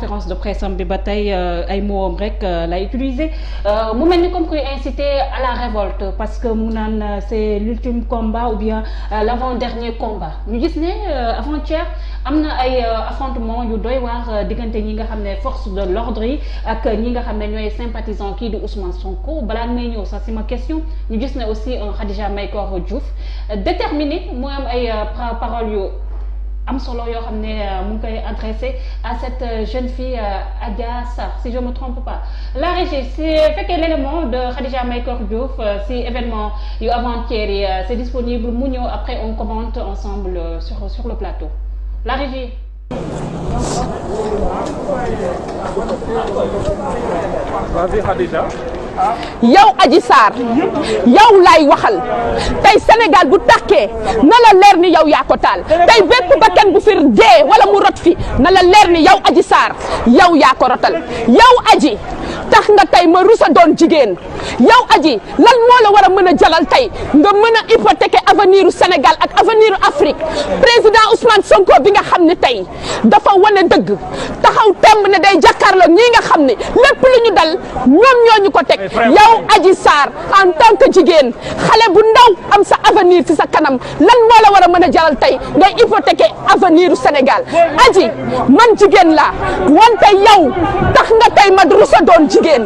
conférence de presse am bi ba tey ay mots rek lay utiliser mu mel ni comme kuy inciter à la révolte parce que mu naan c'est l'ultime combat ou bien l'avant-dernier combat ñu gis ne avant-hier am na ay affrontement yu doy waar diggante ñi nga xam ne force de l'ordre yi ak ñi nga xam ne ñooy sympathisant kii di Ousmane Sonko balaa may ñëw sax si ma question ñu gis ne aussi un Khadija Mahécor Diouf déterminé mu am ay paroles yu am solo yoo xam ne mu ngi koy adressé à cette jeune fille Adja Sarr si je me trompe pas la régie si fekkee l'élément de Khadija Mahécor Diouf si événement yu avant-hier yi c'est disponible mu ñëw après on commente ensemble sur le plateau la régie. Vas-y Khadija. yow Adji Sarr yow lay waxal tey Sénégal bu tàkkee na la leer ni yow yaa ko taal tey bépp bakkan bu fi dee wala mu rot fi na la leer ni yow Adji Sarr yow yaa ko rotal yow Adji tax nga tey ma rusa doon jigéen yow Adji lan moo la war a mën a jalal tey nga mën a hypothéquer avenir u Sénégal ak avenir u Afrique président Ousmane Sonko bi nga xam ne tey dafa wane dëgg taxaw temb ne day jàkkaarloo ñii nga xam ne lépp lu ñu dal ñoom ñoo ñu ko teg yow Adji Sarr en tant que jigéen xale bu ndaw am sa avenir ci sa kanam lan moo la war a mën a jaral tey ngay hypothéquer avenir u Sénégal Adji man jigéen laa wante yow tax nga tey ma rusa doon jigéen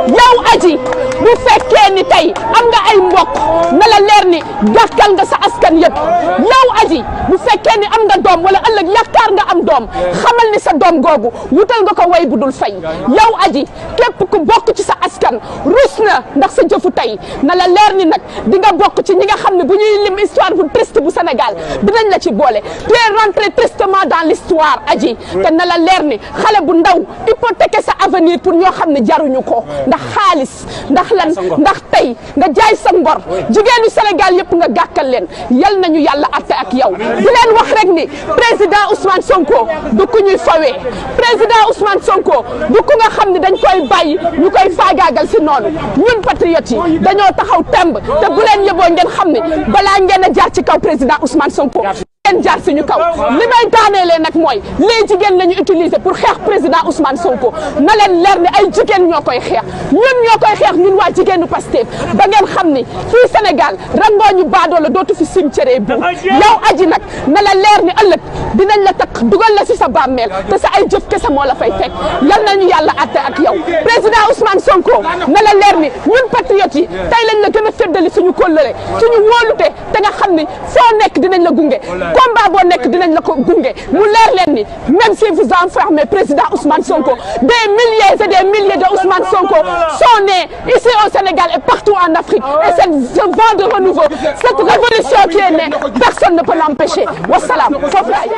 yow Adji bu fekkee ni tey am nga ay mbokk na la leer ni gàkkal nga sa askan yëpp yow Adji bu fekkee ni am nga doom wala ëllëg yaakaar nga am doom xamal ni sa doom googu wutal nga ko way bu dul fay yow Adji képp ku bokk ci sa askan rus na ndax sa jëfu tey na la leer ni nag di nga bokk ci ñi nga xam ne bu ñuy lim histoire bu triste bu Sénégal dinañ la ci boole tu es rentré tristement dans l'histoire Adji te na la leer ni xale bu ndaw hypothéquer sa avenir pour ñoo xam ne jaruñu ko ndax xaalis ndax lan ndax tey nga jaay sa ngor jigéenu Sénégal yëpp nga gàkkal leen yal nañu yàlla atte ak yow di leen wax rek ni président Ousmane Sonko du ku ñuy fawee président Ousmane Sonko du ku nga xam ne dañ koy bàyyi ñu koy faagaagal si noonu ñun patriotes yi dañoo taxaw temb te bu leen yëboo ngeen xam ne balaa ngeen a jaar ci kaw président Ousmane Sonko ngeen jaar suñu kaw li may daaneelee nag mooy les jigéen la ñu utiliser pour xeex président Ousmane Sonko na leen leer ne ay jigéen ñoo koy xeex ñun waa jigéenu Pastef ba ngeen xam ni fii Sénégal rangoo ñu baadoo la dootu fi cimetière bu yow Adji nag na la leer ni ëllëg dinañ la takk dugal la si sa bàmmeel te sa ay jëf kese moo la fay fekk yal nañu yàlla àtte ak yow président Ousmane Sonko na la leer ni ñun patriotes yi tey lañ la gën a féddali suñu kóllëre suñu wóolute te nga xam ni foo nekk dinañ la gunge combat boo nekk dinañ la ko gunge mu leer leen ni même si vous enfermez président Ousmane Sonko des milliers et des milliers de Ousmane Sonko sont nés ici au Sénégal et partout en Afrique et ce vent de renouveau cette révolution qui est née personne ne peut l'empêcher wasalaam foofu laay.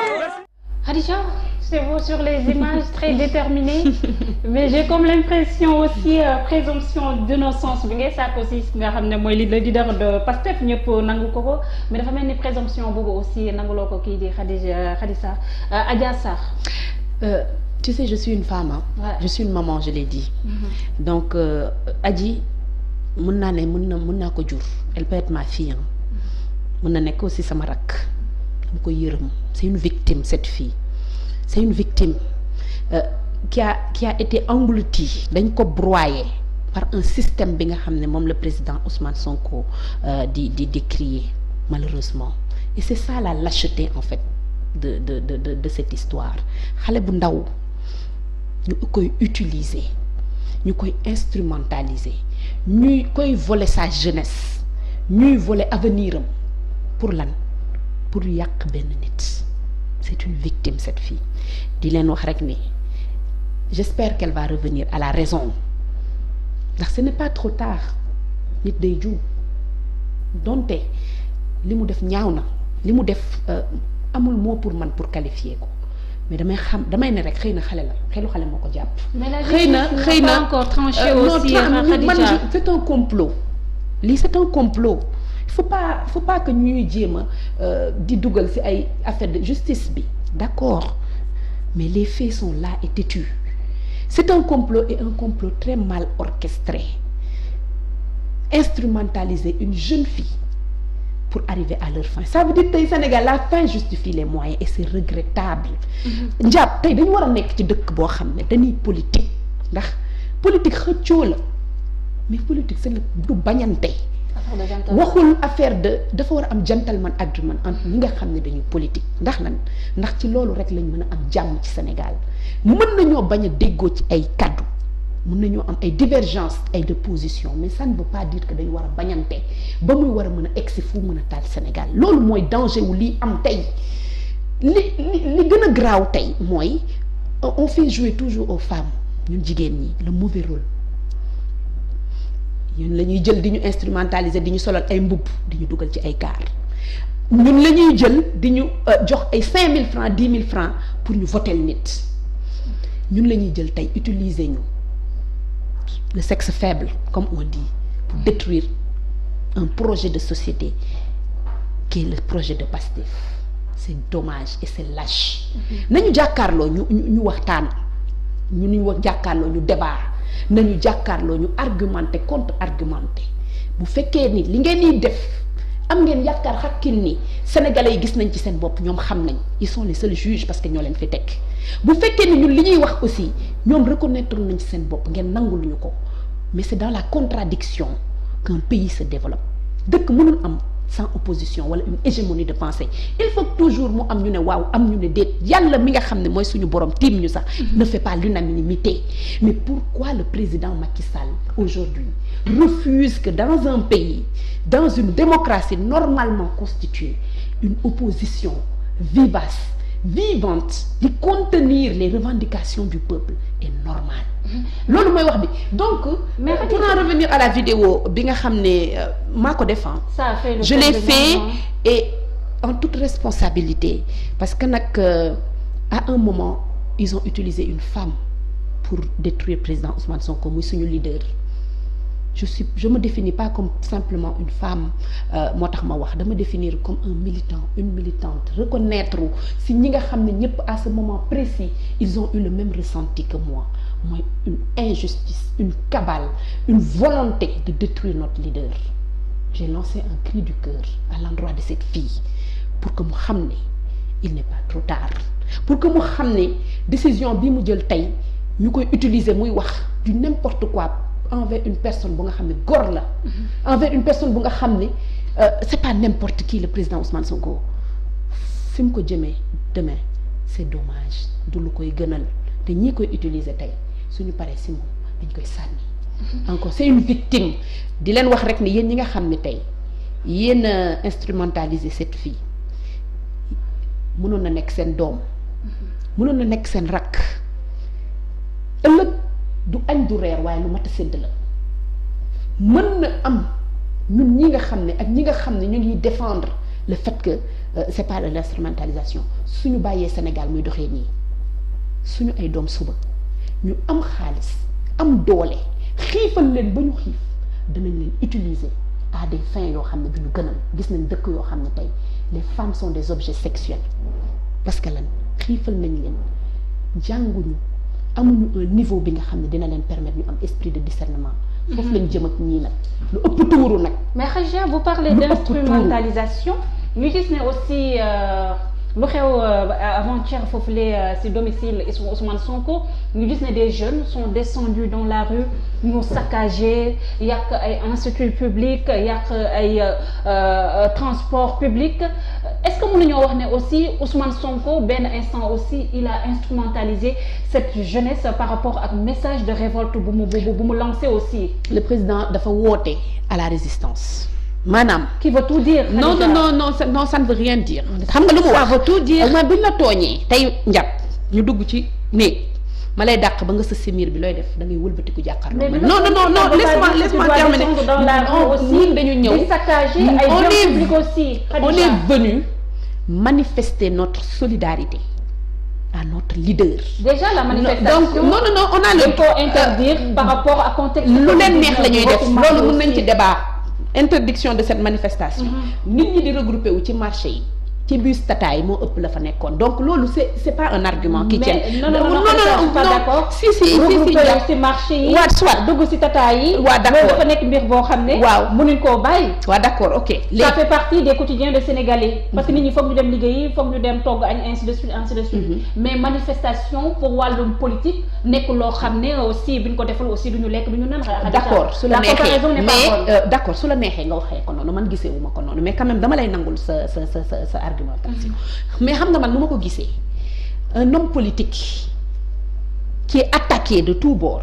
Khadija, c'est vous sur les images très déterminées mais j'ai comme l'impression aussi présomption d'innocence bi ngay sàkk aussi nga xam ne mooy le leader de Pastef ñëpp nangu ko mais dafa mel ni présomption boobu aussi nanguloo ko kii di Khadija Adja Sarr. Tu sais, je suis une femme ouais. Je suis une maman, je l'ai dit. Donc Adji mën naa ko jur elle peut être ma fille mën na nekk aussi sama rakk dama ko yërëm c'est une victime cette fille c'est une victime qui a été engloutie dañ ko broyé par un système bi nga xam ne moom le président Ousmane Sonko di décrier malheureusement et c'est ça la lâcheté en fait de cette histoire xale bu ndaw ñu koy utiliser ñu koy instrumentaliser ñuy koy voler sa jeunesse ñuy voler avenir am pour lan pour yàq benn nit c'est une victime cette fille di leen wax rek ni j'espère qu'elle va revenir à la raison ndax ce n'est pas trop tard nit day juum donte li mu def ñaaw na li mu def amul mot pour man pour qualifier ko mais damay ne rek xëy na xale la xelu xale moo ko jàpp. xëy na encore tranché aussi Khadija. c'est un complot lii c'est un complot il faut pas que ñuy jéem a di dugal ci ay affaire de justice bi d'accord mais les faits sont là et têtus c'est un complot et un complot très mal orchestré instrumentaliser une jeune fille pour arriver à leur fin. Ça veut dire tey Sénégal la fin justifie les moyens et c'est regrettable. Ndiab tey dañu war a nekk ci dëkk boo xam ne dañuy politique ndax politique xëccoo la mais politique c'est du bañante. waxul affaire de dafa war a am gentleman agreement entre ñi nga xam ne dañuy politique ndax lan ndax ci loolu rek lañ mën a am jàmm ci Sénégal mën nañoo bañ a déggoo ci ay kaddu mën nañoo am ay divergence ay de position mais ça ne veut pas dire que dañu war a bañante ba muy war a mën a egsi fu mën a taal Sénégal loolu mooy danger wu lii am tey li gën a graaw tey mooy on fait jouer toujours aux femmes ñun jigéen ñi le mauvais rôle ñun la ñuy jël di ñu instrumentaliser di ñu solal ay mbubb di ñu dugal ci ay gaar ñun la ñuy jël di ñu jox ay 5000 francs 10 000 francs pour ñu voter nit ñun la ñuy jël tey utiliser ñu le sexe faible comme on dit pour détruire un projet de société qui est le projet de Pastef c'est dommage et c'est lâche nañu jàkkaarloo ñu waxtaan ñu jàkkaarloo ñu débat nañu jàkkaarloo ñu argumenté contre argumenté bu fekkee ni li ngeen di def am ngeen yaakaar xakkin ni sénégalais yi gis nañ ci seen bopp ñoom xam nañ ils sont les seuls juges parce que ñoo leen fi teg bu fekkee ni ñun li ñuy wax aussi ñoom reconnaître nañ ci seen bopp ngeen nangul ñu ko mais c'est dans la contradiction qu'un pays se développe dëkk mënul am sans opposition wala une hégémonie de pensée il faut toujours mu am ñu ne waaw am ñu ne déet yàlla mi nga xam ne mooy suñu borom tiim ñu sax ne fait pas l'unanimité mais pourquoi le président Macky Sall aujourd'hui refuse que dans un pays dans une démocratie normalement constituée une opposition vivace vivante di contenir les revendications du peuple est normal loolu mooy wax bi donc pour en revenir à la vidéo bi nga xam ne maa ko défend je l'ai fait et en toute responsabilité parce que nag à un moment ils ont utilisé une femme pour détruire président Ousmane Sonko muy suñu leader je me définis pas comme simplement une femme moo tax ma wax dama définir comme un militant une militante reconnaître si ñi nga xam ne ñëpp à ce moment précis ils ont eu le même ressenti que moi mooy une injustice une cabale une volonté de détruire notre leader j'ai lancé un cri du cœur à l'endroit de cette fille pour que mu xam ne il n'est pas trop tard pour que mu xam ne décision bi mu jël tey ñu koy utiliser muy wax du n'importe quoi envers une personne bu nga xam ne góor la envers une personne bu nga xam ne c'est pas n'importe qui le président Ousmane Sonko fi mu ko jëmee demain c'est dommage du lu koy gënal te ñii koy utiliser tey suñu paree si moom dañ koy sànni encore c'est une victime di leen wax rek ne yéen ñi nga xam ne tey yéen a instrumentaliser cette fille mënoon na nekk seen doom mënoon na nekk seen rakk ëllëg du añ du reer waaye lu mat a sédd la mën na am ñun ñi nga xam ne ak ñi nga xam ne ñu ngi défendre le fait que c'est pas de l'instrumentalisation suñu bàyyee Sénégal muy doxee nii suñu ay doom suba ñu am xaalis am doole xiifal leen ba ñu xiif danañ leen utiliser à des fins yoo xam ne du ñu gënal gis nañ dëkk yoo xam ne tey les femmes sont des objets sexuels parce que lan xiifal nañ leen jànguñu amuñu un niveau bi nga xam ne dina leen permettre ñu am esprit de discernement foofu lañ jëm ak ñii nag lu ëpp tuuru nag mais Khadija vous parlez d'instrumentalisation ñu gis ne aussi lu xew avant-hier foofu ci domicile Ousmane Sonko ñu gis ne des jeunes sont descendus dans la rue ñu saccagé yàq ay instituts publics yàq ay transports publics est-ce que mën nañoo wax ne aussi Ousmane Sonko benn instant aussi il a instrumentalisé cette jeunesse par rapport ak message de révolte bu mu lancé aussi. le président dafa woote à la résistance. maanaam qui veut tout dire. non ça ne veut rien dire. xam nga lu mu wax ça veut tout dire. mais buñ la tooñee tey njàpp ñu dugg ci néeg ma lay dàq ba nga sës si miir bi looy def da ngay wëlbatiku jàkkaarloo. non laisse-moi terminer. ñun dañu ñëw on est venu manifester notre solidarité à notre leader. déjà la manifestation. donc non on a le droit interdire par rapport à contexte. lu leen neex la ñuy def loolu mën nañ ci débat. interdiction de cette manifestation. nit ñi di regrouper wu ci marché yi ci bus Tata yi moo ëpp la fa nekkoon donc loolu c'est pas un argument qui tient. non, pas d'accord. si ci marché yi. waaw soit dugg ci Tata yi. waaw d'accord dafa nekk mbir boo xam ne. waaw mënuñ koo bàyyi. waaw d'accord ok. ça fait partie des quotidiens de Sénégalais. parce que nit ñi foog ñu dem liggéeyi foog ñu dem togg añ ainsi de suite. mais manifestation pour wàllum politique nekk loo xam ne aussi bi ñu ko defal aussi du ñu lekk du ñu naan. d'accord su la neexee mais d'accord su la neexee nga waxee ko noonu man gisee wu ma ko noonu mais quand même dama lay nangul sa argumentation. mais xam nga man nu ma ko gisee un homme politique qui est attaqué de tous bords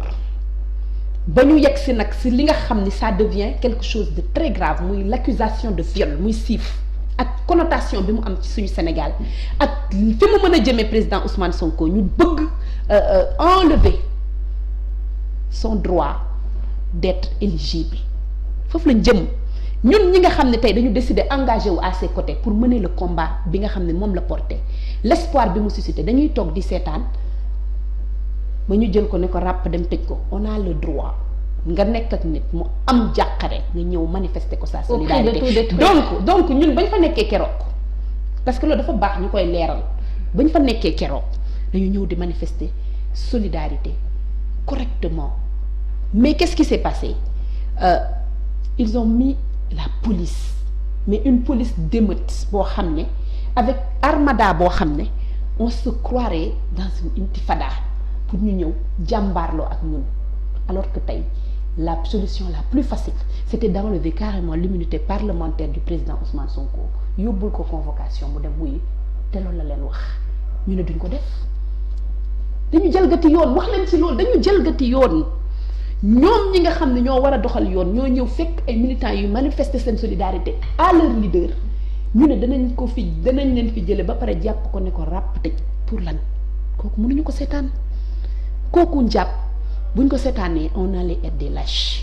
ba ñu yegg si nag si li nga xam ni ça devient quelque chose de très grave muy l'accusation de viol muy siif ak connotation bi mu am ci suñu Sénégal ak fi mu mën a jëmee président Ousmane Sonko ñu bëgg enlever son droit d'être éligible foofu lañ jëm ñun ñi nga xam ne tey dañu décider engagé wu à ses côtés pour mener le combat bi nga xam ne moom la porté l'espoir bi mu suscité dañuy toog di seetaan ba ñu jël ko ne ko ràpp dem tëj ko on a le droit nga nekk ak nit mu am jàqare nga ñëw manifester ko sa solidarité donc ñun bañ fa nekkee keroog parce que loolu dafa baax ñu koy leeral bañ fa nekkee keroog dañu ñëw di manifester solidarité correctement mais qu'est-ce qui s'est passé ils ont mis la police mais une police d'émeute boo xam ne avec armada boo xam ne on se croirait dans une intifada pour ñu ñëw jàmbaarloo ak ñun alors que tey la solution la plus facile c'était d'enlever carrément l'immunité parlementaire du président Ousmane Sonko yóbbul ko convocation mu dem wuyu te loolu la leen wax ñu ne duñ ko def dañu jalgati yoon wax leen ci loolu dañu jalgati yoon ñoom ñi nga xam ne ñoo war a doxal yoon ñoo ñëw fekk ay militants yu manifester seen solidarité à leur leader ñu ne danañ leen fi jële ba pare jàpp ko ne ko ràpp tëj pour lan kooku mënuñu ko seetaan kooku njàpp buñ ko seetaanee on allait être des lâches